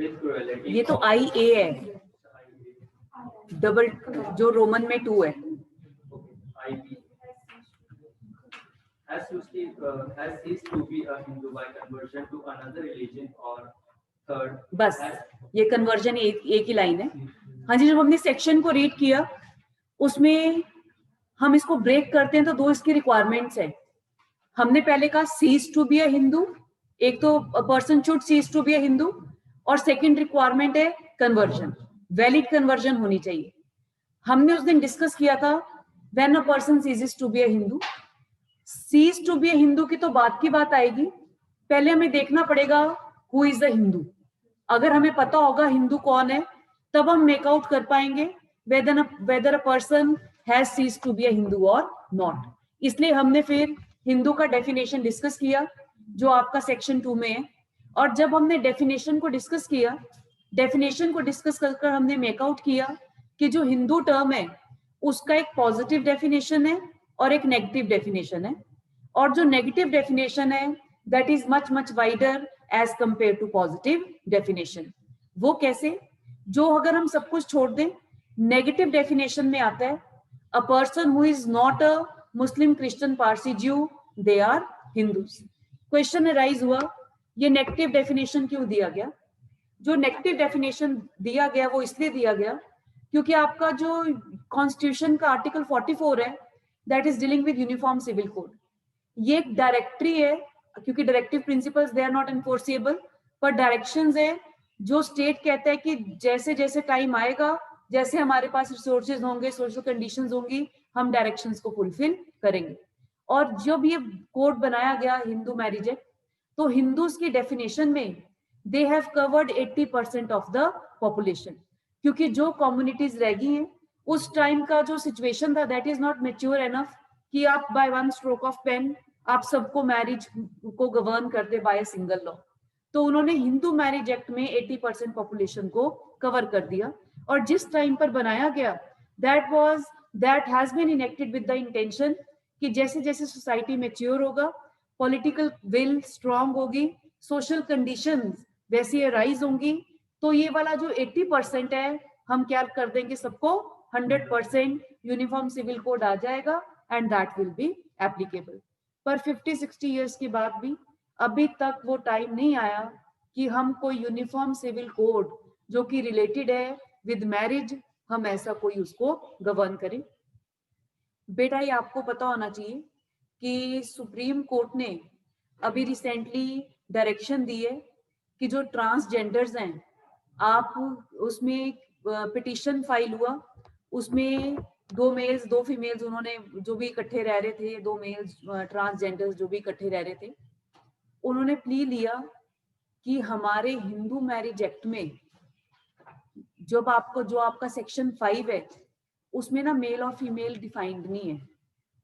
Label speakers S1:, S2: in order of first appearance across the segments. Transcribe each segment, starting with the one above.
S1: ये तो IA है, डबल जो रोमन में 2 है।
S2: Has ceased to be a Hindu by conversion to another religion or third.
S1: बस ये कन्वर्जन एक ही लाइन है। हाँ जी, जब हमने सेक्शन को रीड किया उसमें हम इसको ब्रेक करते हैं तो 2 इसकी रिक्वायरमेंट्स है। हमने पहले कहा cease to be a Hindu, एक तो person should cease to be a Hindu, और सेकंड रिक्वायरमेंट है कन्वर्जन, वैलिड कन्वर्जन होनी चाहिए। हमने उस दिन डिस्कस किया था when a person ceases to be a Hindu, cease to be a Hindu की तो बात की बात आएगी, पहले हमें देखना पड़ेगा हु इज द हिंदू। अगर हमें पता होगा हिंदू कौन है तब हम मेक आउट कर पाएंगे whether a person has cease to be a Hindu और नॉट। इसलिए हमने फिर हिंदू का डेफिनेशन डिस्कस किया जो आपका सेक्शन 2 में है, और जब हमने डेफिनेशन को डिस्कस किया, डेफिनेशन को डिस्कस कर हमने मेक आउट किया कि जो हिंदू टर्म है उसका एक पॉजिटिव डेफिनेशन है और एक नेगेटिव डेफिनेशन है, और जो नेगेटिव डेफिनेशन है that is much much wider as compare to positive definition. वो कैसे? जो अगर हम सब कुछ छोड़ दें, नेगेटिव डेफिनेशन में आता है a person who is not a Muslim, Christian, Parsi, Jew, they are Hindus. Question arise हुआ ये नेगेटिव डेफिनेशन क्यों दिया गया? जो नेगेटिव डेफिनेशन दिया गया वो इसलिए दिया गया क्योंकि आपका जो कॉन्स्टिट्यूशन का आर्टिकल 44 है that is dealing with uniform civil code, ये एक डायरेक्टरी है, क्योंकि directive principles they are not enforceable, पर डायरेक्शंस है जो स्टेट कहता है कि जैसे जैसे टाइम आएगा, जैसे हमारे पास रिसोर्सेज होंगे, सोशल कंडीशंस होंगी, हम डायरेक्शंस को फुलफिल करेंगे। और जब ये कोड बनाया गया हिंदू मैरिज एक्ट, तो हिंदूज की डेफिनेशन में they have covered 80% of the population, क्योंकि जो कम्युनिटीज रह गई हैं उस टाइम का जो सिचुएशन था that is not mature enough कि आप by one stroke of pen आप सबको मैरिज को गवर्न कर दे बाय सिंगल लॉ। तो उन्होंने हिंदू मैरिज एक्ट में 80% पॉपुलेशन को कवर कर दिया, और जिस टाइम पर बनाया गया that has been enacted with the intention कि जैसे जैसे सोसाइटी मैच्योर होगा, पॉलिटिकल विल स्ट्रांग होगी, सोशल कंडीशंस वैसी राइज होंगी, तो ये वाला जो 80% है हम क्या कर देंगे, सबको 100% यूनिफॉर्म सिविल कोड आ जाएगा and that will be applicable. पर 50-60 इयर्स के बाद भी अभी तक वो टाइम नहीं आया कि हम कोई यूनिफॉर्म सिविल कोड जो कि रिलेटेड है विद मैरिज, हम ऐसा कोई उसको गवर्न करें। बेटा ये आपको पता होना चाहिए कि सुप्रीम कोर्ट ने अभी रिसेंटली डायरेक्शन दी है कि जो ट्रांसजेंडर्स हैं, आप उसमें पिटीशन फाइल हुआ, उसमें 2 मेल्स 2 फीमेल्स उन्होंने जो भी इकट्ठे रह रहे थे, 2 मेल्स ट्रांसजेंडर्स जो भी इकट्ठे रह रहे थे, उन्होंने प्ली लिया कि हमारे हिंदू मैरिज एक्ट में जो आपका सेक्शन 5 है उसमें ना मेल और फीमेल डिफाइंड नहीं है,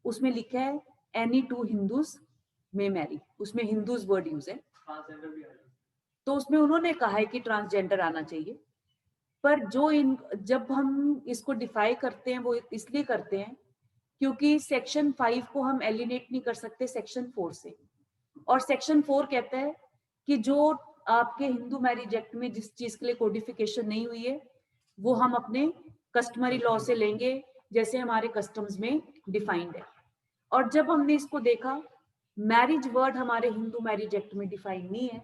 S1: उसमें लिखा है एनी 2 हिंदूज में मैरी, उसमें हिंदूज वर्ड यूज है, तो उसमें उन्होंने कहा है कि ट्रांसजेंडर आना चाहिए। पर जब हम इसको डिफाई करते हैं वो इसलिए करते हैं क्योंकि सेक्शन 5 को हम एलिनेट नहीं कर सकते सेक्शन 4 से, और सेक्शन 4 कहता है कि जो आपके हिंदू मैरिज एक्ट में जिस चीज के लिए कोडिफिकेशन नहीं हुई है वो हम अपने कस्टमरी लॉ से लेंगे, जैसे हमारे कस्टम्स में डिफाइंड है। और जब हमने इसको देखा, मैरिज वर्ड हमारे हिंदू मैरिज एक्ट में डिफाइंड नहीं है,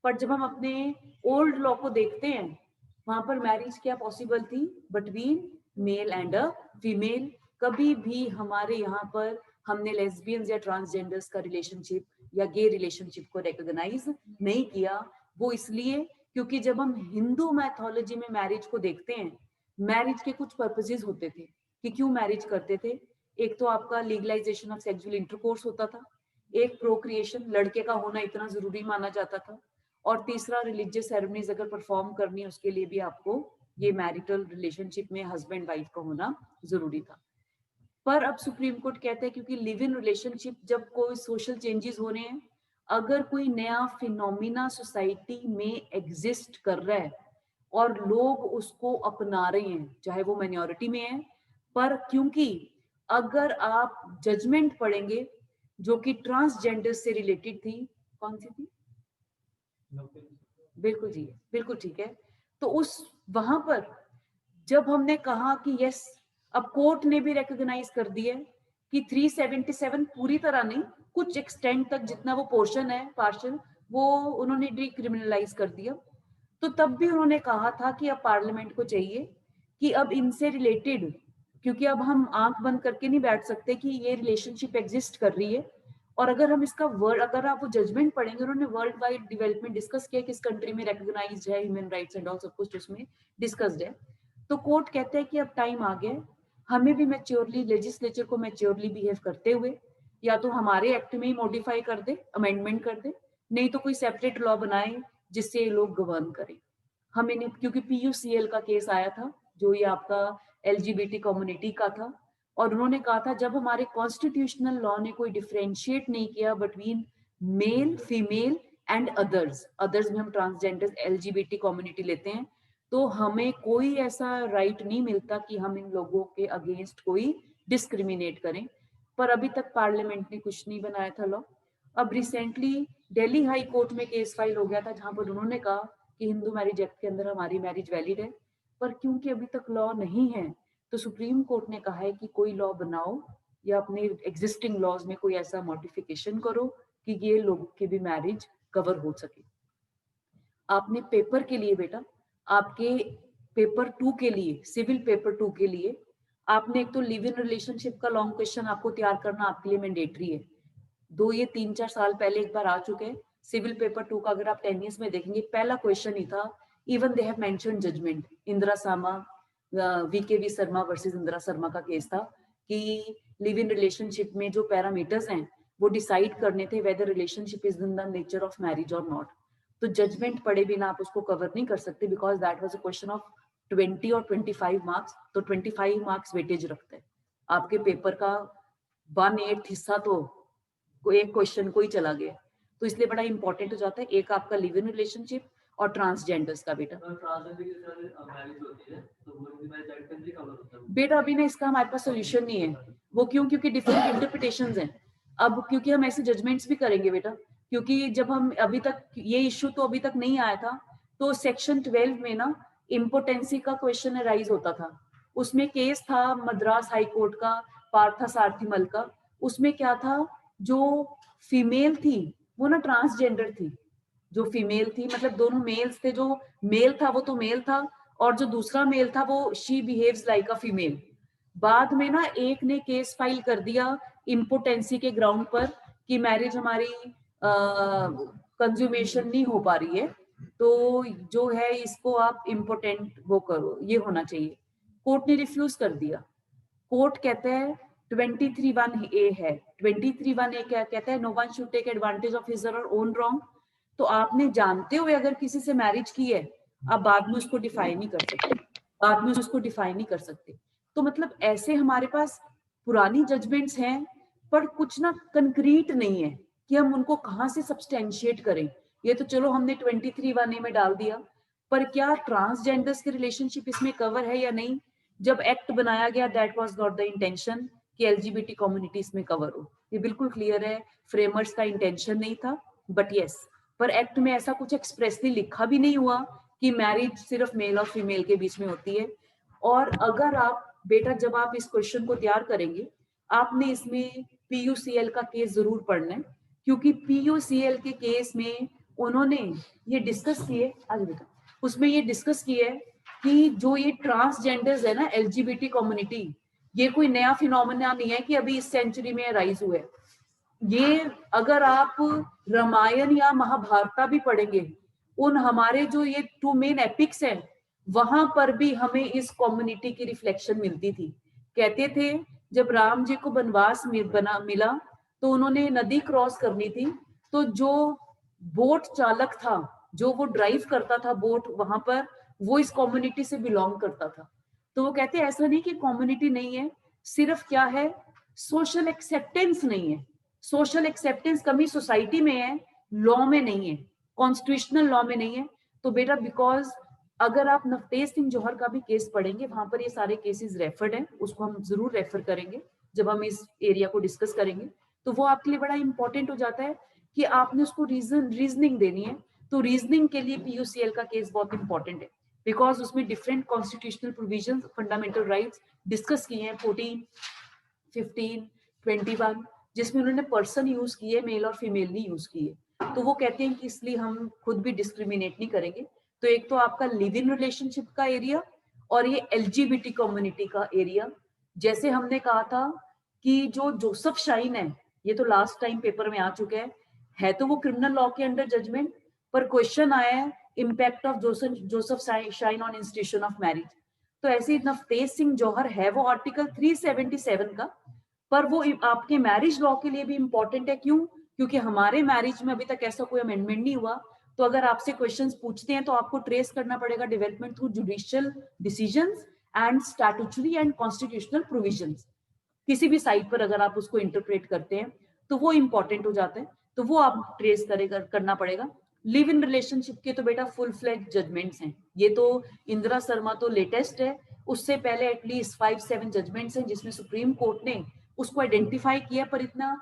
S1: पर जब हम अपने ओल्ड लॉ को देखते हैं वहां पर मैरिज क्या पॉसिबल थी between male and a female. कभी भी हमारे यहाँ पर हमने लेस्बियंस या ट्रांसजेंडर्स का रिलेशनशिप या गे रिलेशनशिप को रिकॉग्नाइज नहीं किया। वो इसलिए क्योंकि जब हम हिंदू मैथोलॉजी में मैरिज को देखते हैं, मैरिज के कुछ पर्पसेस होते थे कि क्यों मैरिज करते थे। एक तो आपका लीगलाइजेशन ऑफ सेक्सुअल इंटरकोर्स होता था, एक प्रोक्रिएशन, लड़के का होना इतना जरूरी माना जाता था, और तीसरा रिलीजियस सेरेमनीज अगर परफॉर्म करनी है उसके लिए भी आपको ये मैरिटल रिलेशनशिप में हस्बैंड वाइफ का होना जरूरी था। पर अब सुप्रीम कोर्ट कहता है क्योंकि लिव इन रिलेशनशिप जब कोई सोशल चेंजेस हो रहे हैं, अगर कोई नया फिनोमिना सोसाइटी में एग्जिस्ट कर रहा है और लोग उसको अपना रहे हैं, चाहे वो माइनॉरिटी में है, पर क्योंकि अगर आप जजमेंट पढ़ेंगे जो कि ट्रांसजेंडर से रिलेटेड थी, कौन सी थी, बिल्कुल जी, बिल्कुल ठीक है। तो उस वहां पर जब हमने कहा कि यस, अब कोर्ट ने भी रिकॉग्नाइज कर दिया कि 377 पूरी तरह नहीं, कुछ एक्सटेंड तक जितना वो पोर्शन है पार्शियल, वो उन्होंने डिक्रिमिनलाइज कर दिया। तो तब भी उन्होंने कहा था कि अब पार्लियामेंट को चाहिए कि अब इनसे रिलेटेड, क्योंकि अब हम आंख बंद करके नहीं बैठ सकते कि ये रिलेशनशिप एग्जिस्ट कर रही है। और अगर हम इसका वर्ड, अगर आप वो जजमेंट पढ़ेंगे, उन्होंने वर्ल्ड वाइड डेवलपमेंट डिस्कस किया, किस कंट्री में रिकॉग्नाइज्ड है ह्यूमन राइट्स एंड ऑल, सब कुछ उसमें डिस्कस्ड है। तो कोर्ट कहते हैं कि अब टाइम आ गया, हमें भी मैच्योरली, लेजिस्लेचर को मैच्योरली बिहेव करते हुए या तो हमारे एक्ट में ही मॉडिफाई कर दे, अमेंडमेंट कर दे, नहीं तो कोई सेपरेट लॉ बनाए जिससे ये लोग गवर्न करें। हमें नहीं, क्योंकि पीयूसीएल का केस आया था जो ये आपका एलजीबीटी कम्युनिटी का था, और उन्होंने कहा था जब हमारे कॉन्स्टिट्यूशनल लॉ ने कोई डिफरेंशिएट नहीं किया between mail, female and others, others में हम ट्रांसजेंडर एलजीबीटी कम्युनिटी लेते हैं, तो हमें कोई ऐसा राइट नहीं मिलता कि हम इन लोगों के अगेंस्ट कोई डिस्क्रिमिनेट करें। पर अभी तक पार्लियामेंट ने कुछ नहीं बनाया था लॉ। अब रिसेंटली दिल्ली हाई कोर्ट में केस फाइल हो गया था जहां पर उन्होंने कहा कि हिंदू मैरिज एक्ट के अंदर हमारी मैरिज वैलिड है, पर क्योंकि अभी तक लॉ नहीं है तो सुप्रीम कोर्ट ने कहा है कि कोई लॉ बनाओ या अपने एग्जिस्टिंग लॉज में कोई ऐसा मॉडिफिकेशन करो कि ये लोगों की भी मैरिज कवर हो सके। आपने पेपर के लिए बेटा, आपके पेपर 2 के लिए, सिविल पेपर 2 के लिए आपने एक तो लिव इन रिलेशनशिप का लॉन्ग क्वेश्चन आपको तैयार करना आपके लिए मैंडेटरी है। दो ये 3-4 साल पहले एक बार आ चुके हैं। सिविल पेपर 2 का अगर आप टेनिस में देखेंगे, पहला क्वेश्चन ही था, even they have mentioned judgement, Indira Sarma, VKV Sharma versus Indira Sharma का केस था कि लिव इन रिलेशनशिप में जो पैरामीटर्स हैं वो डिसाइड करने थे whether relationship is in the nature of marriage और नॉट। तो जजमेंट पढ़े बिना आप उसको कवर नहीं कर सकते, because that was a question of 20 और 25 मार्क्स। तो 25 मार्क्स वेटेज रखते हैं आपके पेपर का, 1/8 हिस्सा तो एक क्वेश्चन को ही चला गया। तो इसलिए बड़ा इंपॉर्टेंट हो जाता है एक आपका लिव इन रिलेशनशिप और ट्रांसजेंडर्स का बेटा। बेटा अभी ना इसका हमारे पास सोल्यूशन नहीं है। वो क्यों? क्योंकि डिफरेंट इंटरप्रिटेशंस हैं। अब क्योंकि हम ऐसे जजमेंट्स भी करेंगे बेटा, क्योंकि जब हम अभी तक ये इश्यू तो अभी तक नहीं आया था, तो सेक्शन 12 में ना इम्पोर्टेंसी का क्वेश्चन राइज होता था। उसमें केस था मद्रास हाई कोर्ट का, पार्था सारथिमल का। उसमें क्या था, जो फीमेल थी वो ना ट्रांसजेंडर थी। जो फीमेल थी मतलब दोनों मेल्स थे, जो मेल था वो तो मेल था, और जो दूसरा मेल था वो she behaves like a female. बाद में ना एक ने केस फाइल कर दिया इम्पोर्टेंसी के ग्राउंड पर कि मैरिज हमारी कंज्यूमेशन नहीं हो पा रही है, तो जो है इसको आप इम्पोर्टेंट वो करो, ये होना चाहिए। कोर्ट ने रिफ्यूज कर दिया। कोर्ट कहता है 23(1)(a है। 23(1)(a क्या कहता है? No one should take advantage of his और ओन रॉन्ग। तो आपने जानते हुए अगर किसी से मैरिज की है, आप बाद में उसको डिफाइन नहीं कर सकते, बाद में उसको डिफाइन नहीं कर सकते। तो मतलब ऐसे हमारे पास पुरानी जजमेंट्स हैं, पर कुछ ना कंक्रीट नहीं है कि हम उनको कहाँ से सब्सटेंशिएट करें। ये तो चलो हमने 23(1)(a में डाल दिया, पर क्या ट्रांसजेंडर्स के रिलेशनशिप इसमें कवर है या नहीं? जब एक्ट बनाया गया that was not the intention कि एलजीबीटी कम्युनिटी इसमें कवर हो। ये बिल्कुल क्लियर है, फ्रेमर्स का इंटेंशन नहीं था, बट यस, पर एक्ट में ऐसा कुछ एक्सप्रेसली लिखा भी नहीं हुआ कि मैरिज सिर्फ मेल और फीमेल के बीच में होती है। और अगर आप बेटा जब आप इस क्वेश्चन को तैयार करेंगे, आपने इसमें पीयूसीएल का केस जरूर पढ़ना है, क्योंकि पीयूसीएल के केस में उन्होंने ये डिस्कस किए, आज बेटा उसमें ये डिस्कस किया है कि जो ये ट्रांसजेंडर्स है ना, एलजीबीटी कम्युनिटी, ये कोई नया फिनोमेना नहीं है कि अभी इस सेंचुरी में राइज हुए। ये अगर आप रामायण या महाभारत भी पढ़ेंगे, उन हमारे जो ये 2 मेन एपिक्स हैं, वहां पर भी हमें इस कम्युनिटी की रिफ्लेक्शन मिलती थी। कहते थे जब राम जी को वनवास मिला तो उन्होंने नदी क्रॉस करनी थी, तो जो बोट चालक था, जो वो ड्राइव करता था बोट वहां पर, वो इस कम्युनिटी से बिलोंग करता था। तो वो कहते हैं ऐसा नहीं कि कम्युनिटी नहीं है, सिर्फ क्या है, सोशल एक्सेप्टेंस नहीं है। सोशल एक्सेप्टेंस कमी सोसाइटी में है, लॉ में नहीं है, कॉन्स्टिट्यूशनल लॉ में नहीं है। तो बेटा बिकॉज अगर आप नवतेज सिंह जौहर का भी केस पढ़ेंगे, वहां पर ये सारे केसेस रेफर्ड हैं, उसको हम जरूर रेफर करेंगे जब हम इस एरिया को डिस्कस करेंगे। तो वो आपके लिए बड़ा इंपॉर्टेंट हो जाता है कि आपने उसको रीजनिंग देनी है। तो रीजनिंग के लिए पीयूसीएल का केस बहुत इंपॉर्टेंट है, बिकॉज उसमें different constitutional provision, fundamental rights discuss किए हैं, 14, 15, 21, जिसमें उन्होंने पर्सन यूज किए, मेल और फीमेल नहीं यूज किए। तो वो कहते हैं कि इसलिए हम खुद भी डिस्क्रिमिनेट नहीं करेंगे। तो एक तो आपका लिव इन रिलेशनशिप का एरिया और ये एलजीबीटी कम्युनिटी का एरिया। जैसे हमने कहा था कि जो जोसेफ शाइन है, ये तो लास्ट टाइम पेपर में आ चुका है तो वो क्रिमिनल लॉ के अंडर जजमेंट, पर क्वेश्चन आया है impact of Joseph shine on institution of marriage. तो ऐसे नवतेज सिंह जौहर है वो आर्टिकल 377 का, पर वो आपके मैरिज लॉ के लिए भी इंपॉर्टेंट है। क्यों? क्योंकि हमारे मैरिज में अभी तक ऐसा कोई अमेंडमेंट नहीं हुआ। तो अगर आपसे क्वेश्चंस पूछते हैं तो आपको ट्रेस करना पड़ेगा development through judicial decisions and statutory and constitutional provisions. किसी भी साइट पर अगर आप उसको इंटरप्रेट करते हैं तो वो इंपॉर्टेंट हो जाता है, तो वो आप ट्रेस करना पड़ेगा। लिव इन रिलेशनशिप के तो बेटा फुल फ्लेज जजमेंट्स हैं। ये तो इंदिरा शर्मा तो लेटेस्ट है, उससे पहले एटलीस्ट 5-7 जजमेंट्स हैं जिसमें सुप्रीम कोर्ट ने उसको आइडेंटिफाई किया, पर इतना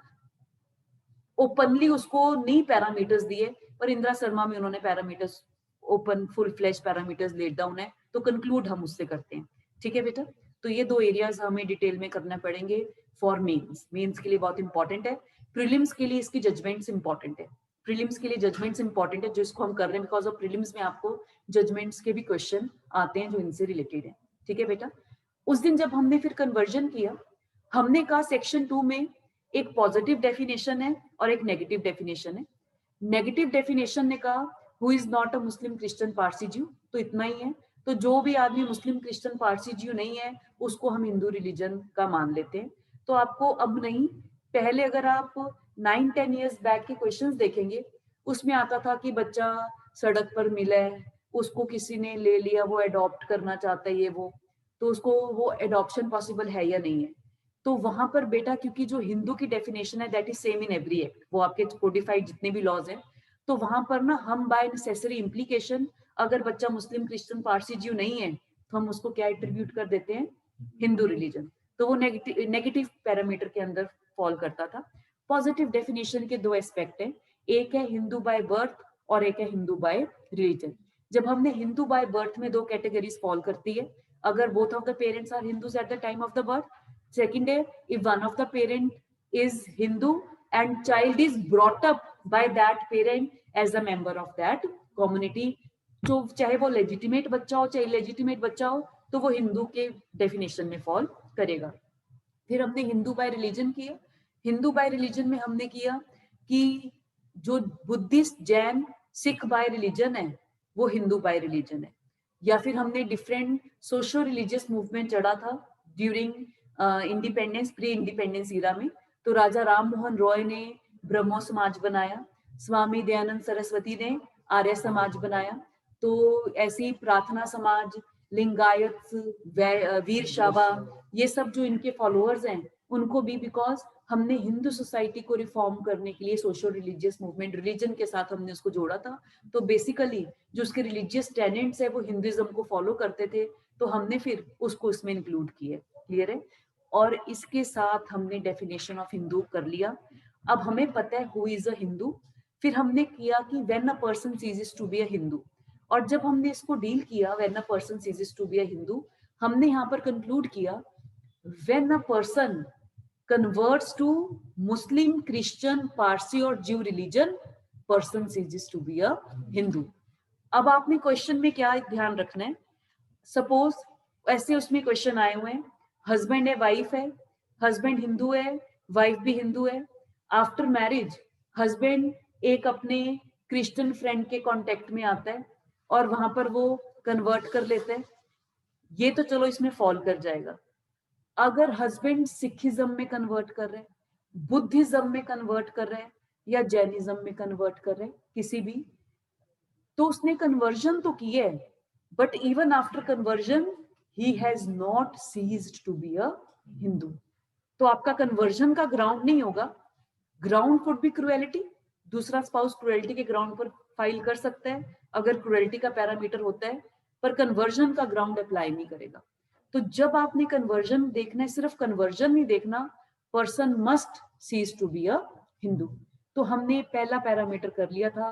S1: ओपनली उसको नहीं पैरामीटर्स दिए। पर इंदिरा शर्मा में उन्होंने parameters open full fledge parameters let down है, तो कंक्लूड हम उससे करते हैं। ठीक है बेटा, तो ये दो एरियाज हमें डिटेल में करना पड़ेंगे फॉर मेंस। मेंस के लिए बहुत इंपॉर्टेंट है, प्रीलिम्स के लिए इसकी जजमेंट्स इंपॉर्टेंट है। प्रीलिम्स के लिए जजमेंट्स इंपॉर्टेंट है, जिसको हम कर रहे हैं बिकॉज ऑफ प्रीलिम्स में आपको जजमेंट्स के भी क्वेश्चन आते हैं जो इनसे रिलेटेड है। ठीक है बेटा, उस दिन जब हमने फिर कन्वर्जन किया, हमने कहा सेक्शन 2 में एक पॉजिटिव डेफिनेशन है और एक नेगेटिव डेफिनेशन है। नेगेटिव डेफिनेशन ने कहा who is not a Muslim Christian Parsi ज्यू, तो इतना ही है। तो जो भी आदमी मुस्लिम क्रिश्चियन पारसी ज्यू नहीं है उसको हम हिंदू रिलीजन का मान लेते हैं। तो आपको अब नहीं, पहले अगर आप 9-10 ईयर्स बैक के क्वेश्चंस देखेंगे, उसमें आता था कि बच्चा सड़क पर मिला है, उसको किसी ने ले लिया, वो अडॉप्ट करना चाहता है, ये वो, तो उसको वो एडॉप्शन पॉसिबल है या नहीं है। तो वहां पर बेटा, क्योंकि जो हिंदू की डेफिनेशन है that is same in every act, वो आपके कोडिफाइड जितने भी लॉज हैं, तो वहां पर ना हम बाय नेसेसरी इम्प्लीकेशन, अगर बच्चा मुस्लिम क्रिश्चियन पारसी ज्यू नहीं है तो हम उसको क्या एट्रीब्यूट कर देते हैं, हिंदू रिलीजन। तो वो नेगेटिव पैरामीटर के अंदर फॉल करता था। पॉजिटिव डेफिनेशन के दो एस्पेक्ट हैं, एक है हिंदू बाय बर्थ और एक है हिंदू बाय रिलीजन। जब हमने हिंदू बाय बर्थ में दो कैटेगरीज फॉल करती है, अगर both of the parents are Hindus at the time of the birth. Second है, if one of the parent is Hindu and child is brought up by that parent as a member of that community, तो चाहे वो legitimate बच्चा हो चाहे illegitimate बच्चा हो, तो वो हिंदू के डेफिनेशन में फॉल करेगा। फिर हमने हिंदू बाय रिलीजन किया। हिंदू बाय रिलीजन में हमने किया कि जो Buddhist, Jain, Sikh bye religion है वो हिंदू बाय रिलीजन है। या फिर हमने डिफरेंट सोशल रिलीजियस मूवमेंट चढ़ा था during independence, pre independence era में। तो राजा राम मोहन रॉय ने ब्रह्मो समाज बनाया, स्वामी दयानंद सरस्वती ने आर्य समाज बनाया। तो ऐसी प्रार्थना समाज, लिंगायत, वीर शावा, ये सब जो इनके फॉलोअर्स हैं उनको भी, बिकॉज हमने हिंदू सोसाइटी को रिफॉर्म करने के लिए सोशल रिलीजियस मूवमेंट, रिलीजन के साथ हमने उसको जोड़ा था। तो बेसिकली जो उसके रिलीजियस टेनेंट्स है वो हिंदुइज्म को फॉलो करते थे, तो हमने फिर उसको इसमें इंक्लूड किया। क्लियर है? और इसके साथ हमने डेफिनेशन ऑफ हिंदू कर लिया। अब हमें पता है हु इज अ हिंदू। फिर हमने किया कि when a person ceases to be a Hindu, और जब हमने इसको डील किया when a person ceases to be a Hindu, हमने यहाँ पर कंक्लूड किया when a person converts to Muslim, Christian, Parsi और Jew religion, person ceases to be a Hindu. अब आपने क्वेश्चन में क्या ध्यान रखना है, सपोज ऐसे उसमें क्वेश्चन आए हुए हैं, हस्बैंड है, वाइफ है, हस्बैंड हिंदू है, वाइफ भी हिंदू है। आफ्टर मैरिज हस्बैंड एक अपने क्रिश्चियन फ्रेंड के कांटेक्ट में आता है और वहां पर वो कन्वर्ट कर लेता है, ये तो चलो इसमें फॉल कर जाएगा। अगर हस्बैंड सिखिज्म में कन्वर्ट कर रहे हैं, बुद्धिज्म में कन्वर्ट कर रहे हैं या जैनिज्म में कन्वर्ट कर रहे हैं, किसी भी, तो उसने कन्वर्जन तो की है, but even after conversion he has not ceased to be a Hindu। तो आपका कन्वर्जन का ग्राउंड नहीं होगा, ग्राउंड कुड बी क्रुएलिटी, दूसरा स्पाउस क्रुएलिटी के ग्राउंड पर फाइल कर सकता है अगर क्रुएलिटी का पैरामीटर होता है, पर कन्वर्जन का ग्राउंड अप्लाई नहीं करेगा। तो जब आपने कन्वर्जन देखना है, सिर्फ कन्वर्जन नहीं देखना, person must cease to be a Hindu. तो हमने पहला पैरामीटर कर लिया था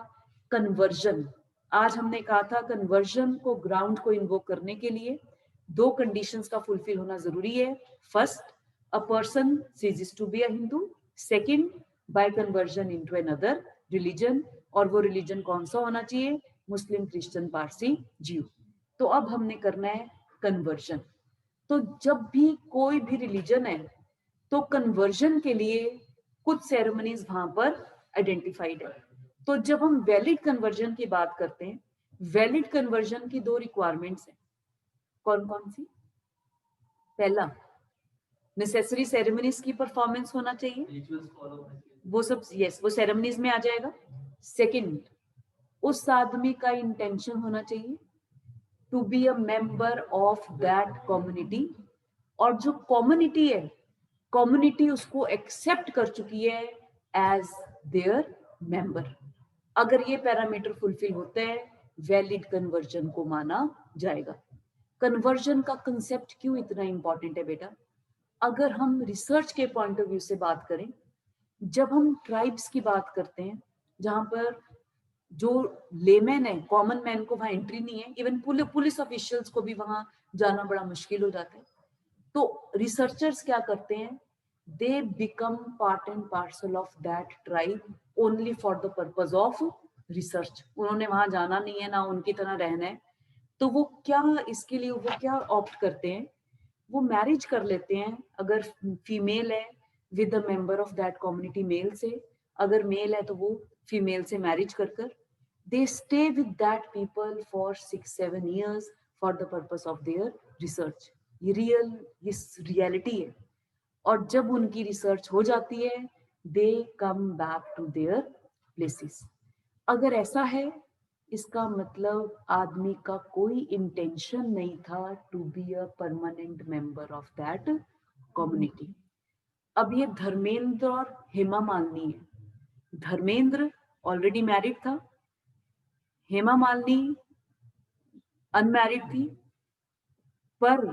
S1: कन्वर्जन, आज हमने कहा था कन्वर्जन को, ग्राउंड को इन्वोक करने के लिए दो कंडीशंस का फुलफिल होना जरूरी है. First, a person ceases to be a Hindu. Second, by conversion into another religion. और वो रिलीजन कौन सा होना चाहिए? मुस्लिम, क्रिश्चियन, पारसी, ज्यू. तो अब हमने करना है कन्वर्जन. तो जब भी कोई भी रिलीजन है तो कन्वर्जन के लिए कुछ सेरेमनीज वहां पर आइडेंटिफाइड है. तो जब हम वैलिड कन्वर्जन की बात करते हैं, वैलिड कन्वर्जन की दो रिक्वायरमेंट्स हैं. कौन कौन सी? पहला, नेसेसरी सेरेमनीज की परफॉर्मेंस होना चाहिए,
S2: रिचुअल्स फॉलो होने चाहिए.
S1: वो सब यस वो सेरेमनीज में आ जाएगा. सेकंड, उस आदमी का इंटेंशन होना चाहिए to be a member of that community. और जो कम्युनिटी है, कम्युनिटी उसको एक्सेप्ट कर चुकी है एज देयर मेंबर. अगर ये पैरामीटर फुलफिल होते हैं, वैलिड कन्वर्जन को माना जाएगा. कन्वर्जन का कंसेप्ट क्यों इतना इंपॉर्टेंट है बेटा? अगर हम रिसर्च के पॉइंट ऑफ व्यू से बात करें, जब हम ट्राइब्स की बात करते हैं जहां पर जो लेमैन है, कॉमन मैन को वहां एंट्री नहीं है, इवन पुलिस ऑफिशियल्स को भी वहां जाना बड़ा मुश्किल हो जाता है. तो रिसर्चर्स क्या करते हैं? They become part and parcel of that tribe only for the purpose of research. उन्होंने वहां जाना नहीं है, ना उनकी तरह रहना है. तो वो क्या, इसके लिए वो क्या ऑप्ट करते हैं? वो मैरिज कर लेते हैं. अगर फीमेल है with a member of that community male से, अगर मेल है तो वो फीमेल से मैरिज कर कर they stay with that people for 6-7 years for the purpose of their research. ये रियलिटी है. और जब उनकी रिसर्च हो जाती है, they come back to their places. अगर ऐसा है, इसका मतलब आदमी का कोई इंटेंशन नहीं था to be a permanent member of that community. अब ये धर्मेंद्र और हेमा मालिनी है. धर्मेंद्र ऑलरेडी मैरिड था, हेमा मालिनी अनमैरिड थी, पर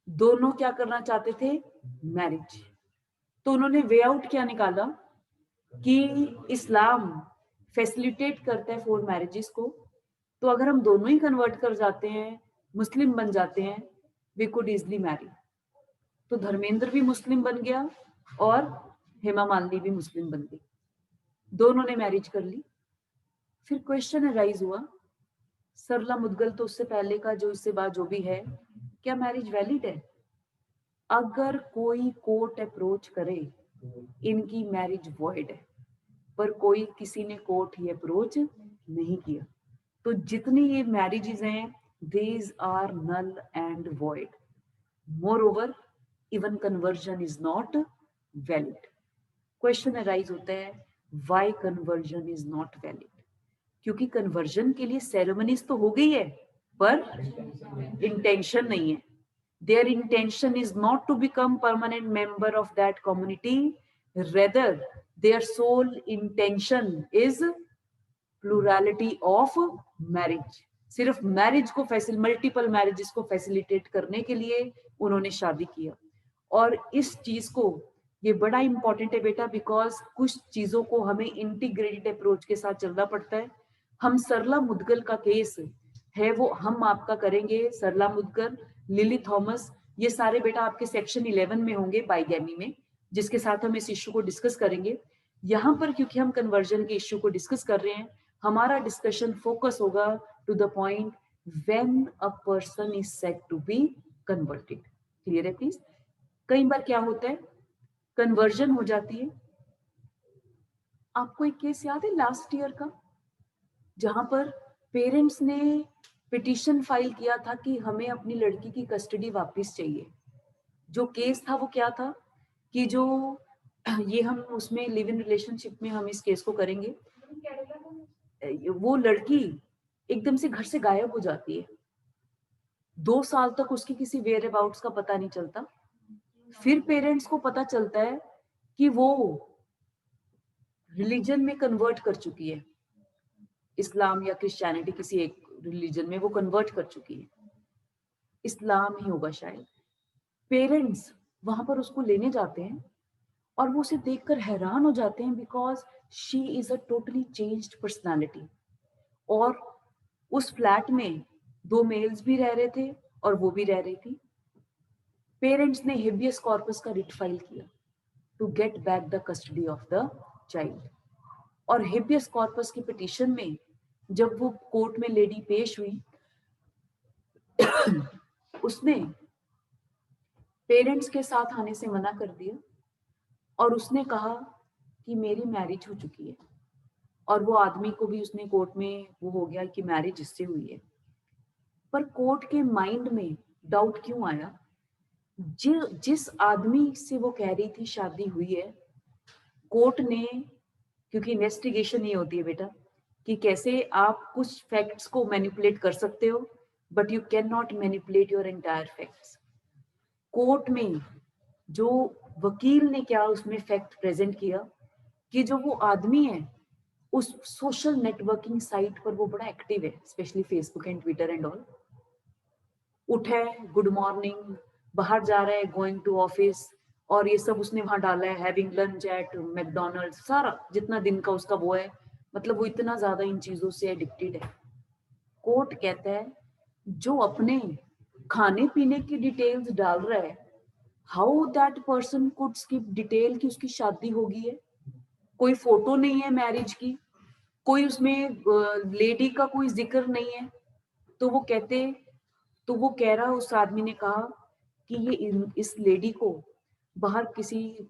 S1: दोनों क्या करना चाहते थे? मैरिज. तो उन्होंने वे आउट क्या निकाला कि इस्लाम फैसिलिटेट करता है फॉर मैरिजेस को. तो अगर हम दोनों ही कन्वर्ट कर जाते हैं, मुस्लिम बन जाते हैं, वी कुड इजली मैरी. तो धर्मेंद्र भी मुस्लिम बन गया और हेमा मालिनी भी मुस्लिम बन गई. दोनों ने मैरिज कर ली. फिर क्वेश्चन अराइज हुआ, सरला मुदगल तो उससे पहले का जो, इससे बाद जो भी है, क्या मैरिज वैलिड है? अगर कोई कोर्ट अप्रोच करे, इनकी मैरिज वॉइड है. पर कोई किसी ने कोर्ट ही अप्रोच नहीं किया. तो जितनी ये मैरिजेस हैं, these are null and void. Moreover, even conversion is not valid. Question arise होता है, why conversion is not valid? क्योंकि कन्वर्जन के लिए सेरेमनीज तो हो गई है, पर इंटेंशन नहीं है. Their intention is not to become permanent member of that community. Rather, their sole intention is plurality of marriage. सिर्फ मैरिज को मल्टीपल मैरिजेस को फैसिलिटेट करने के लिए उन्होंने शादी किया. और इस चीज को, ये बड़ा इंपॉर्टेंट है बेटा, बिकॉज कुछ चीजों को हमें इंटीग्रेटेड अप्रोच के साथ चलना पड़ता है. हम सरला मुदगल का केस है वो हम आपका करेंगे. सरला मुदगल, लिली थॉमस, ये सारे बेटा आपके सेक्शन 11 में होंगे बाइगैमी में, जिसके साथ हम इस इश्यू को डिस्कस करेंगे. यहाँ पर क्योंकि हम कन्वर्जन के इश्यू को डिस्कस कर रहे हैं, हमारा डिस्कशन फोकस होगा to the point when a person is said to be converted. Clear है प्लीज? कई बार क्या होता है, कन्वर्जन हो जाती है. आपको एक केस याद है लास्ट ईयर का, जहां पर पेरेंट्स ने पिटीशन फाइल किया था कि हमें अपनी लड़की की कस्टडी वापस चाहिए. जो केस था वो क्या था कि जो ये हम उसमें लिव इन रिलेशनशिप में हम इस केस को करेंगे. वो लड़की एकदम से घर से गायब हो जाती है. 2 साल तक उसकी किसी वेयर अबाउट्स का पता नहीं चलता. फिर पेरेंट्स को पता चलता है कि वो रिलीजन में कन्वर्ट कर चुकी है, इस्लाम या क्रिश्चियनिटी, किसी एक रिलीजन में वो कन्वर्ट कर चुकी है. इस्लाम ही होगा शायद. पेरेंट्स वहां पर उसको लेने जाते हैं और वो उसे देखकर हैरान हो जाते हैं, because she is a totally changed personality. और उस फ्लैट में 2 मेल्स भी रह रहे थे और वो भी रह रही थी। पेरेंट्स ने हेबियस कॉर्पस का रिट फाइल किया to get back the custody of the child. और हेबियस कॉर्पस की पिटीशन में जब वो कोर्ट में लेडी पेश हुई, उसने पेरेंट्स के साथ आने से मना कर दिया और उसने कहा कि मेरी मैरिज हो चुकी है, और वो आदमी को भी उसने कोर्ट में वो हो गया कि मैरिज इससे हुई है। पर कोर्ट के माइंड में डाउट क्यों आया? जिस आदमी से वो कह रही थी शादी हुई है, कोर्ट ने, क्योंकि इन्वेस्टिगेशन ये होती है बेटा कि कैसे आप कुछ फैक्ट्स को मैनिपुलेट कर सकते हो, but you can not manipulate your entire facts. Court में जो वकील ने क्या उसमें फैक्ट प्रेजेंट किया कि जो वो आदमी है उस सोशल नेटवर्किंग साइट पर वो बड़ा एक्टिव है, specially Facebook and Twitter and all. उठा है, गुड मॉर्निंग, बाहर जा रहा है, गोइंग टू ऑफिस, और ये सब उसने वहां डाला है, हैविंग लंच एट मैकडोनल्ड्स, सारा जितना दिन का उसका वो है, मतलब वो इतना ज्यादा इन चीजों से एडिक्टेड है। कोर्ट कहता है जो अपने खाने पीने की डिटेल्स डाल रहा है, how that person could skip detail कि उसकी शादी होगी है। कोई फोटो नहीं है मैरिज की, कोई उसमें लेडी का कोई जिक्र नहीं है। तो वो कहते, तो वो कह रहा, उस आदमी ने कहा कि ये इस लेडी को बाहर किसी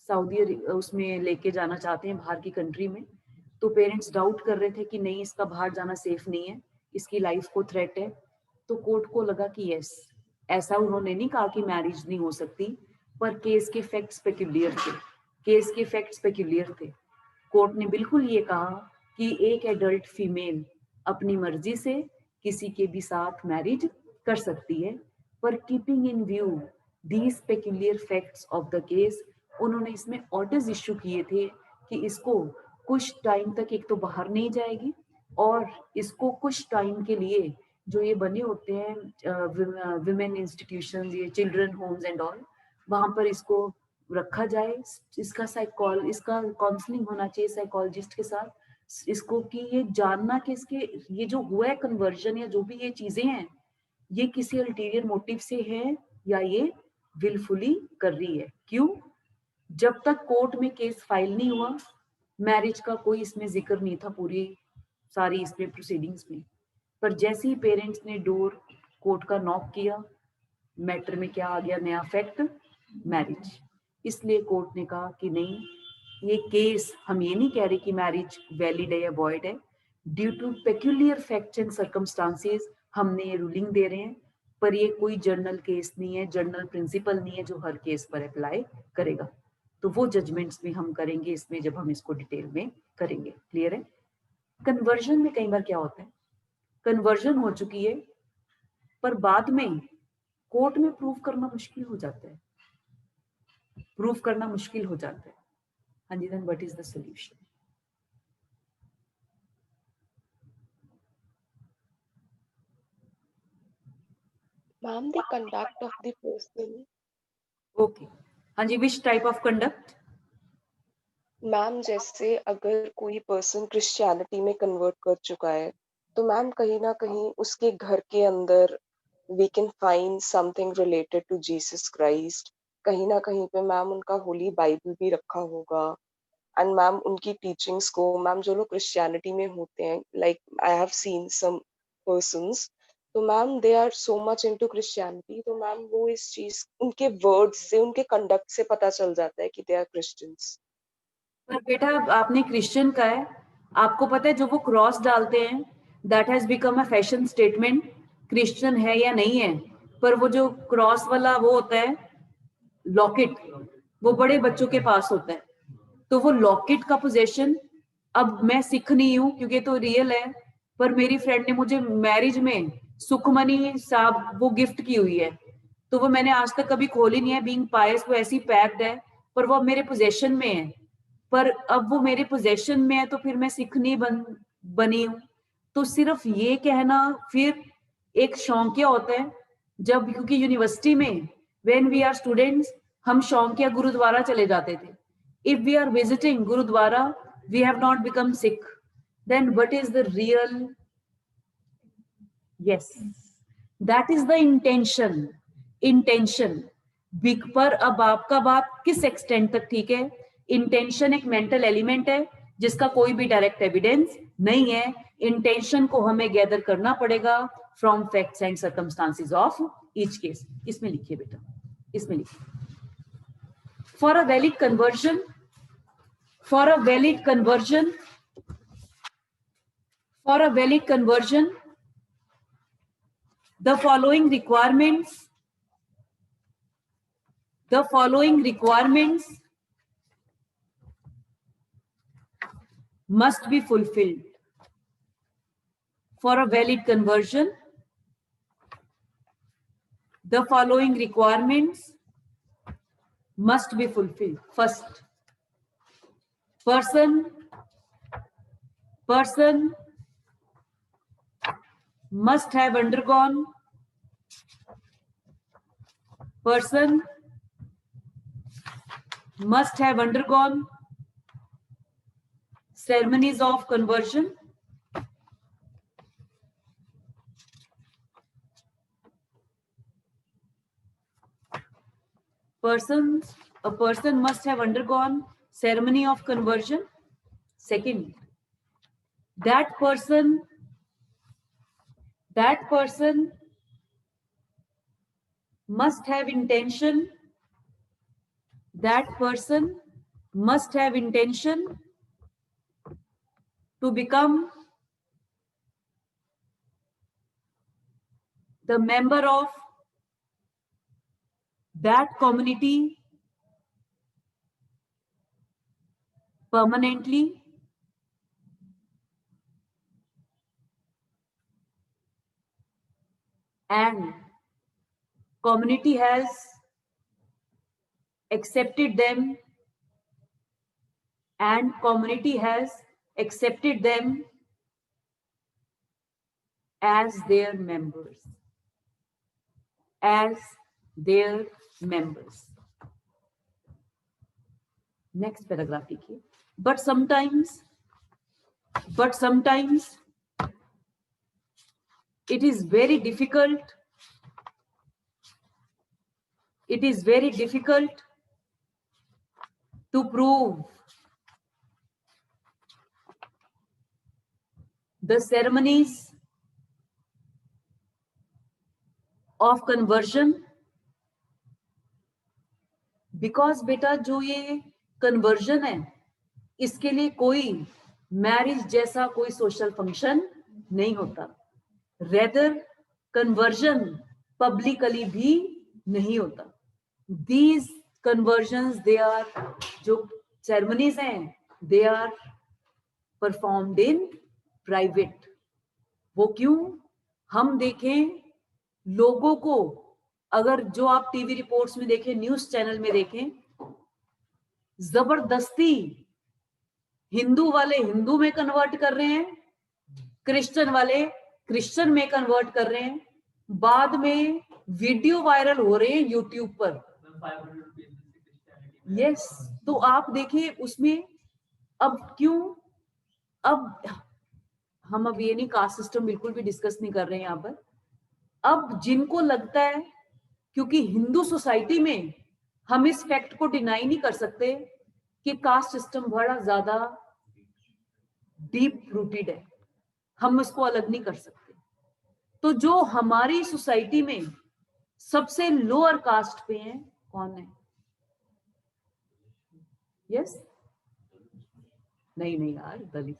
S1: सऊदी उसमें लेके जाना चाहते हैं, बाहर की कंट्री में। तो पेरेंट्स डाउट कर रहे थे कि नहीं, इसका बाहर जाना सेफ नहीं है, इसकी लाइफ को थ्रेट है। तो कोर्ट को लगा कि यस, ऐसा उन्होंने नहीं कहा कि मैरिज नहीं हो सकती, पर केस के फैक्ट्स पेक्यूलियर थे, केस के फैक्ट्स पेक्यूलियर थे। कोर्ट ने बिल्कुल ये कहा कि एक एडल्ट फीमेल अपनी मर्जी से किसी के भी साथ मैरिज कर सकती है, पर keeping in view these peculiar facts of the case, उन्होंने इसमें ऑर्डर्स इश्यू किए थे कि इसको कुछ टाइम तक एक तो बाहर नहीं जाएगी, और इसको कुछ टाइम के लिए जो ये बने होते हैं विमेन इंस्टीट्यूशंस, ये चिल्ड्रन होम्स एंड ऑल, वहां पर इसको रखा जाए। इसका इसका काउंसलिंग होना चाहिए साइकोलॉजिस्ट के साथ, इसको कि ये जानना कि इसके ये जो हुआ है कन्वर्जन या जो भी ये चीजें हैं, ये किसी अल्टीरियर मोटिव से है या ये विलफुली कर रही है। क्यों? जब तक कोर्ट में केस फाइल नहीं हुआ, मैरिज का कोई इसमें जिक्र नहीं था पूरी सारी इसमें प्रोसीडिंग्स में। पर जैसे ही पेरेंट्स ने डोर कोर्ट का नॉक किया, मैटर में क्या आ गया नया फैक्ट, मैरिज। इसलिए कोर्ट ने कहा कि नहीं, ये केस हम ये नहीं कह रहे कि मैरिज वैलिड है या वॉइड है, due to peculiar facts and circumstances हमने ये रूलिंग दे रहे हैं, पर ये कोई जर्नल केस नहीं है, जर्नल प्रिंसिपल नहीं है जो हर केस पर अप्लाई करेगा। तो वो जजमेंट्स भी हम करेंगे इसमें जब हम इसको डिटेल में करेंगे। क्लियर है? कन्वर्जन में कई बार क्या होता है, कन्वर्जन हो चुकी है पर बाद में कोर्ट में प्रूव करना मुश्किल हो जाता है, प्रूव करना मुश्किल हो जाता है। हाँ जी, then what is the solution?
S3: Ma'am, the conduct of the person.
S1: Okay, हाँ जी, which type of conduct?
S3: Ma'am जैसे अगर कोई पर्सन क्रिश्चियनिटी में कन्वर्ट कर चुका है, तो मैम कहीं ना कहीं उसके घर के अंदर we can find something related to Jesus Christ. कहीं ना कहीं पे मैम उनका होली बाइबल भी रखा होगा, एंड मैम उनकी टीचिंग्स को, मैम जो लोग क्रिश्चियनिटी में होते हैं, like I have seen some persons, तो ma'am they are so much into Christianity, तो मैम वो इस चीज उनके वर्ड्स से, उनके कंडक्ट से पता चल जाता है कि दे आर क्रिश्चियंस।
S1: पर बेटा आपने क्रिश्चियन का है, आपको पता है जो वो क्रॉस डालते हैं that has become a fashion statement, Christian है या नहीं है। पर वो जो क्रॉस वाला वो होता है लॉकेट, वो बड़े बच्चों के पास होता है। तो वो लॉकेट का पोजेशन, अब मैं सिख नहीं हूँ क्योंकि तो रियल है, पर मेरी फ्रेंड ने मुझे मैरिज में सुखमनी साहब वो गिफ्ट की हुई है, तो वो मैंने आज तक कभी खोली नहीं है, बीइंग पायस वो ऐसी पैक्ड है, पर वो अब मेरे पोजेशन में है। पर अब वो मेरे पोजेशन में है तो फिर मैं सिख नहीं बनी हूँ। तो सिर्फ ये कहना फिर एक शौकिया होता है, जब क्योंकि यूनिवर्सिटी में व्हेन वी आर स्टूडेंट्स हम शौकिया गुरुद्वारा चले जाते थे। If we are visiting gurdwara we have not become Sikh, then what is the real? Yes, that is the intention. Big पर अब आपका बात किस एक्सटेंट तक ठीक है? इंटेंशन एक मेंटल एलिमेंट है जिसका कोई भी डायरेक्ट एविडेंस नहीं है. इंटेंशन को हमें गैदर करना पड़ेगा from facts and circumstances of each case. इसमें लिखिए बेटा, इसमें लिखिए. For a valid conversion, for a valid conversion, the following requirements must be fulfilled. For a valid conversion, the following requirements must be fulfilled. First, person must have undergone ceremonies of conversion. A person must have undergone ceremony of conversion. Second, that person must have intention. To become the member of that community permanently, and community has accepted them as their members. Next paragraph लिखिए. But sometimes it is very difficult to prove the ceremonies of conversion, because बेटा जो ये conversion है इसके लिए कोई marriage जैसा कोई सोशल फंक्शन नहीं होता. रेदर कन्वर्जन पब्लिकली भी नहीं होता. दीज कन्वर्जन्स, दे आर, जो सेरेमनीज हैं, they are performed in private. वो क्यों? हम देखें लोगों को, अगर जो आप टीवी रिपोर्ट्स में देखें, न्यूज चैनल में देखें, जबरदस्ती हिंदू वाले हिंदू में कन्वर्ट कर रहे हैं, क्रिश्चियन वाले क्रिश्चियन में कन्वर्ट कर रहे हैं. बाद में वीडियो वायरल हो रहे हैं यूट्यूब पर. यस, तो आप देखिए उसमें अब क्यों, अब हम अब ये नहीं, कास्ट सिस्टम बिल्कुल भी डिस्कस नहीं कर रहे हैं यहाँ पर. अब जिनको लगता है, क्योंकि हिंदू सोसाइटी में हम इस फैक्ट को डिनाई नहीं कर सकते कि कास्ट सिस्टम बड़ा ज्यादा डीप रूटेड है, हम इसको अलग नहीं कर सकते. तो जो हमारी सोसाइटी में सबसे लोअर कास्ट पे हैं, कौन है? यस, नहीं यार, दलित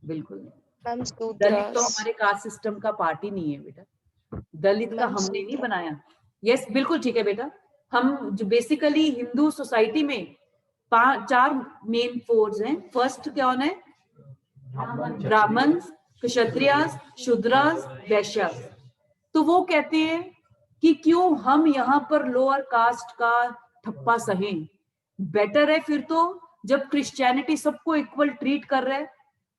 S1: बिल्कुल नहीं. दलित तो हमारे कास्ट सिस्टम का पार्ट ही नहीं है बेटा. दलित का हमने नहीं बनाया. यस, बिल्कुल ठीक है बेटा. हम जो बेसिकली हिंदू सोसाइटी में 4 मेन फोर्स हैं. फर्स्ट कौन है? ब्राह्मण, क्षत्रियास, शूद्रास, वैश्यास. तो वो कहते हैं कि क्यों हम यहाँ पर लोअर कास्ट का ठप्पा सहें. बेटर है फिर तो जब क्रिश्चियनिटी सबको इक्वल ट्रीट कर रहा है,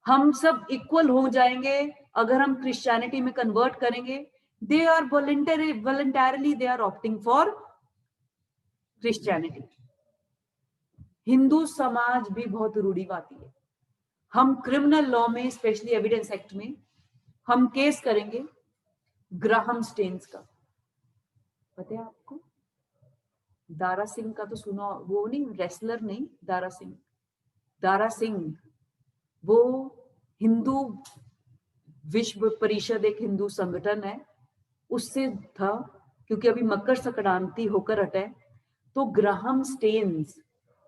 S1: हम सब इक्वल हो जाएंगे. अगर हम क्रिश्चियनिटी में कन्वर्ट करेंगे, they are voluntarily they are opting for Christianity. Hindu समाज भी बहुत रूढ़िवादी है. हम क्रिमिनल लॉ में, स्पेशली एविडेंस एक्ट में, हम केस करेंगे ग्राहम स्टेन्स का। पता है आपको? दारा सिंह का तो सुना, वो नहीं, रेसलर नहीं, दारा सिंह। दारा सिंह वो हिंदू विश्व परिषद, एक हिंदू संगठन है, उससे था, क्योंकि अभी मकर संक्रांति होकर हटा है। तो ग्राहम स्टेन्स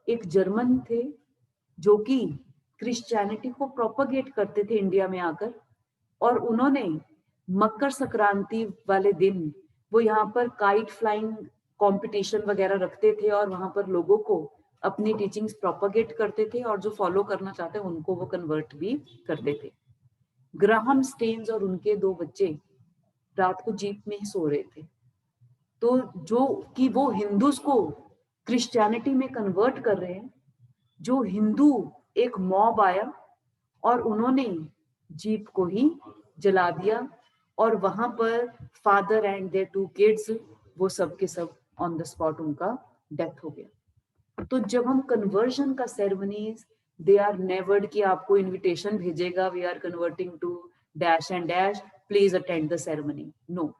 S1: एक जर्मन थे जो कि क्रिश्चियनिटी को प्रोपगेट करते थे इंडिया में आकर, और उन्होंने मकर संक्रांति वाले दिन वो यहाँ पर काइट फ्लाइंग कंपटीशन वगैरह रखते थे और वहां पर लोगों को अपनी टीचिंग्स प्रोपगेट करते थे, और जो फॉलो करना चाहते हैं उनको वो कन्वर्ट भी करते थे। ग्राहम स्टेन्स और उनके 2 बच्चे रात को जीप में ही सो रहे थे, तो जो कि वो हिंदूज को क्रिश्चियनिटी में कन्वर्ट कर रहे हैं, जो हिंदू एक मॉब आया और उन्होंने जीप को ही जला दिया, और वहां पर फादर एंड देयर 2 किड्स, वो सब के सब ऑन द स्पॉट उनका डेथ हो गया। तो जब हम कन्वर्जन का सेरेमनीज, दे आर नेवर्ड कि आपको इनविटेशन भेजेगा, we are converting to dash and dash, please attend the ceremony. No,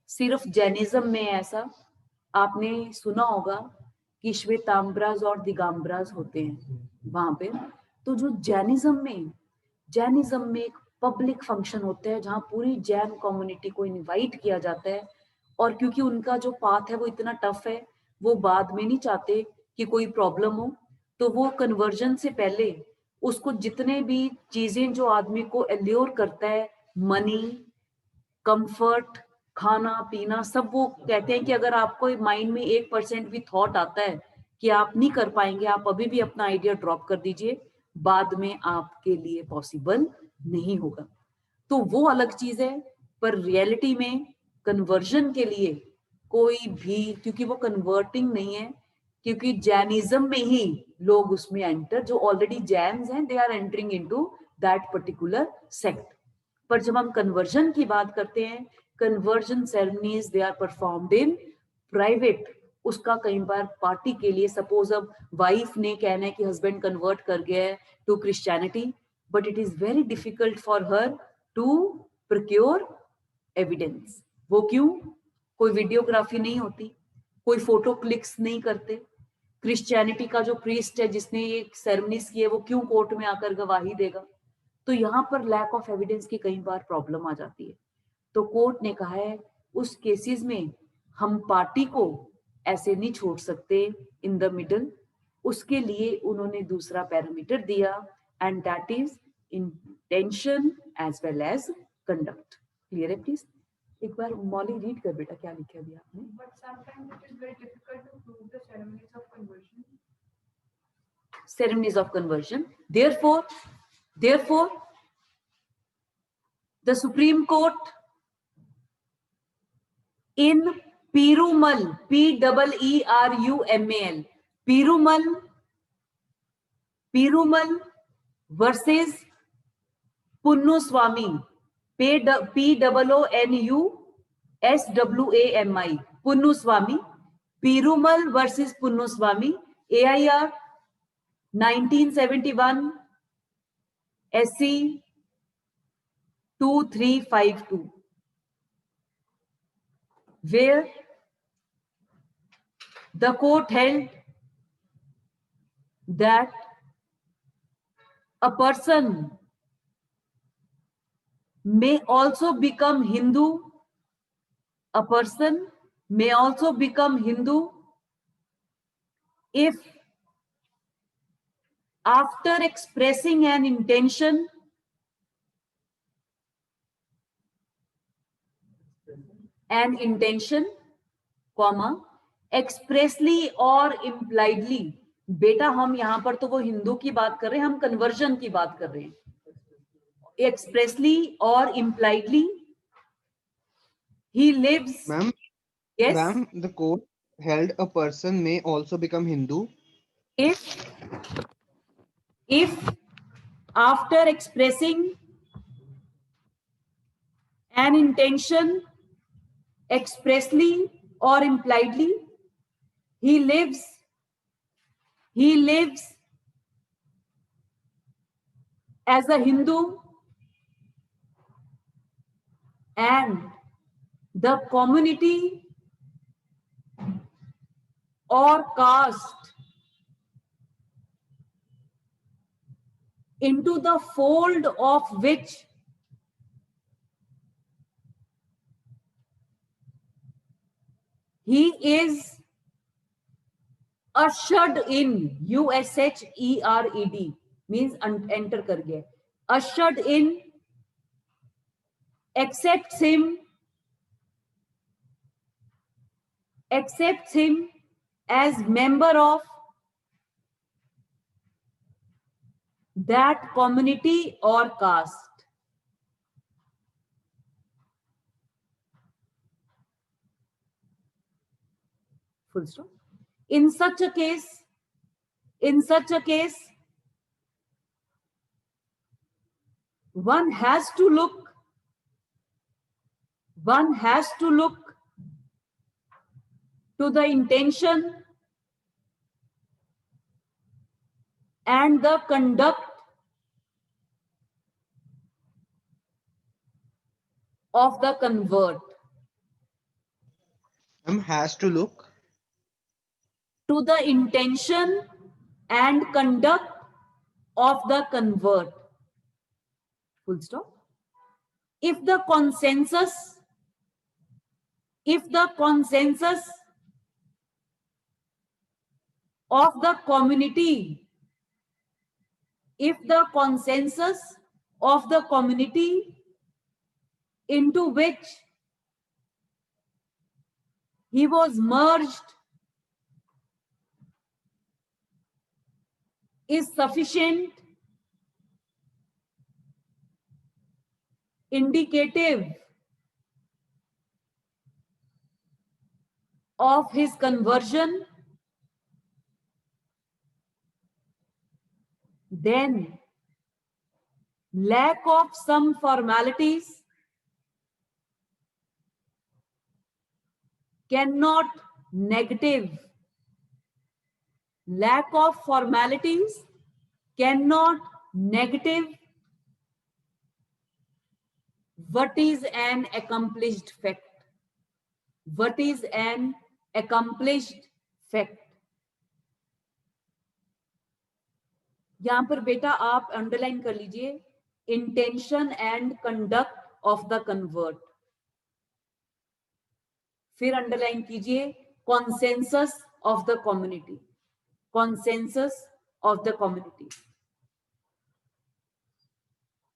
S1: सिर्फ जैनिज्म में ऐसा, आपने सुना होगा कि श्वेतांबराज और दिगंबराज होते हैं वहां पे। तो जो जैनिज्म में एक पब्लिक फंक्शन होता है जहां पूरी जैन कम्युनिटी को इनवाइट किया जाता है, और क्योंकि उनका जो पाथ है वो इतना टफ है, वो बाद में नहीं चाहते कि कोई प्रॉब्लम हो, तो वो कन्वर्जन से पहले उसको जितने भी चीजें जो आदमी को एल्योर करता है, मनी, कंफर्ट, खाना पीना, सब, वो कहते हैं कि अगर आपको माइंड में 1% भी थॉट आता है कि आप नहीं कर पाएंगे, आप अभी भी अपना आइडिया ड्रॉप कर दीजिए, बाद में आपके लिए पॉसिबल नहीं होगा। तो वो अलग चीज है, पर रियलिटी में कन्वर्जन के लिए कोई भी, क्योंकि वो कन्वर्टिंग नहीं है, क्योंकि जैनिज्म में ही लोग उसमें एंटर, जो ऑलरेडी जैन्स हैं, they are entering into that particular sect. पर जब हम कन्वर्जन की बात करते हैं, conversion ceremonies they are performed in private. उसका कई बार पार्टी के लिए, सपोज अब वाइफ ने कहना है कि हस्बैंड कन्वर्ट कर गया है to Christianity, but it is very difficult for her to procure evidence. वो क्यों? कोई वीडियोग्राफी नहीं होती, कोई फोटो क्लिक्स नहीं करते। क्रिश्चियनिटी का जो प्रीस्ट है जिसने ये सेरेमनीज की है, वो क्यों कोर्ट में आकर गवाही देगा? तो यहाँ पर लैक ऑफ एविडेंस की कई बार प्रॉब्लम आ जाती है। तो कोर्ट ने कहा है उस केसेस में हम पार्टी को ऐसे नहीं छोड़ सकते इन द मिडल, उसके लिए उन्होंने दूसरा पैरामीटर दिया, and that is intention as well as conduct. Clear है? प्लीज एक बार मॉली रीड कर बेटा, क्या लिखा दिया आपने?
S4: But sometimes it is very difficult to prove the ceremonies of conversion.
S1: Ceremonies of conversion. Therefore, the Supreme Court in Perumal, P-E-E-R-U-M-A-L, Perumal versus Punnuswamy, P-O-O-N-U-S-W-A-M-I, Punnuswamy, Perumal versus Punnuswamy, AIR 1971 SC 2352, where the court held that a person may also become Hindu, a person may also become Hindu if, after expressing an intention, comma, expressly or impliedly, बेटा हम यहां पर तो वो हिंदू की बात कर रहे हैं, हम कन्वर्जन की बात कर रहे हैं, expressly or impliedly he lives.
S5: Ma'am,
S1: Yes,
S5: ma'am, the court held a person may also become Hindu
S1: if after expressing an intention expressly or impliedly he lives as a Hindu and the community or caste into the fold of which he is ushered in, USHERED means enter कर गया, ushered in, accepts him as member of that community or caste. Full stop. In such a case, one has to look to the intention and the conduct of the convert.
S5: Has to look
S1: To the intention and conduct of the convert. Full stop. If the consensus of the community, into which he was merged is sufficient indicative of his conversion, then lack of some formalities cannot negative what is an accomplished fact. यहां पर बेटा आप underline कर लीजिए intention and conduct of the convert, फिर underline कीजिए consensus of the community,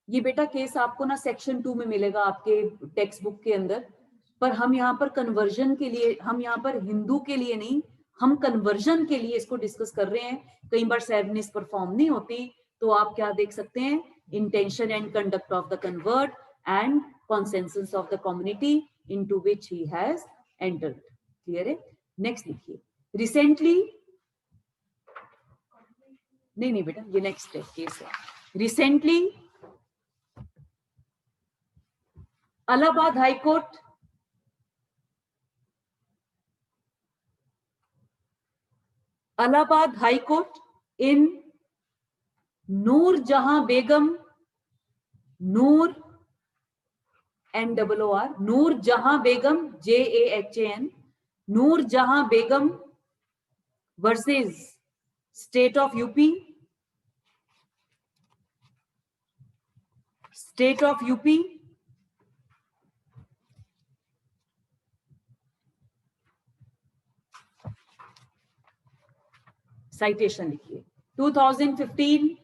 S1: ये बेटा केस आपको ना सेक्शन 2 में मिलेगा आपके टेक्स्ट बुक के अंदर, पर हम यहाँ पर कन्वर्जन के लिए, हम यहाँ पर हिंदू के लिए नहीं, हम कन्वर्जन के लिए इसको डिस्कस कर रहे हैं. कई बार सैवनेस परफॉर्म नहीं होती तो आप क्या देख सकते हैं, intention and conduct of the convert and consensus of the community into which he has entered. Clear है? नेक्स्ट लिखिए. रिसेंटली, नहीं बेटा ये नेक्स्ट है केस है. Recently Allahabad High Court in Noor Jahan Begum, Noor N-O-O-R, Noor Jahan Begum, Jahan, Noor Jahan Begum versus State of UP, citation लिखिए. 2015